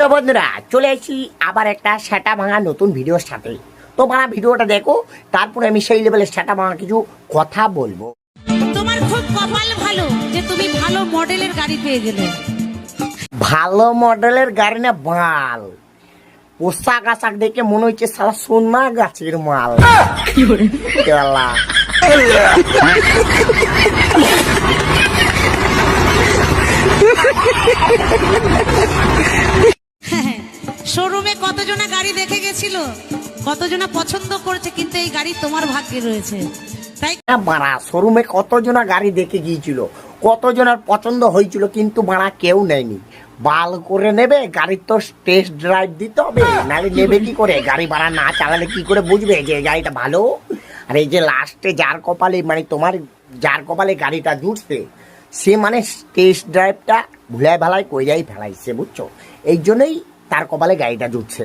তো বন্ধুরা চলে আসি আবার একটা সেটা ভাঙা নতুন ভিডিওর সাথে। তো ভাঙা ভিডিওটা দেখো, তারপরে আমি সেই লেভেলের সেটা ভাঙা কিছু কথা বলবো। তোমার খুব কপাল ভালো যে তুমি ভালো মডেলের গাড়ি পেয়ে গেলে। ভালো মডেলের গাড়ি না বাল, পোশাক আশাক দেখে মনে হচ্ছে সারা সোনা গাছের মাল। কেলা। শোরুমে কতজনা গাড়ি দেখে গেছিল, কতজনা পছন্দ করেছে, কিন্তু এই গাড়ি তোমার ভাগ্যে রয়েছে। তাই বাড়া শোরুমে কতজনা গাড়ি দেখে গিয়েছিল, কতজনের পছন্দ হয়েছিল, কিন্তু বাড়া কেউ নেয়নি। বাল করে নেবে গাড়ির তো টেস্ট ড্রাইভ দিতে হবে, নাহলে নেবে কি করে? গাড়ি ভাড়া না চালালে কি করে বুঝবে যে গাড়িটা ভালো? আর এই যে লাস্টে যার কপালে, মানে তোমার যার কপালে গাড়িটা জুটছে, সে মানে টেস্ট ড্রাইভটা ভুলাই ভালাই কইরাই ফেলাইছে, বুঝছো? এই জন্যই তার কপালে গাড়িটা জুটছে।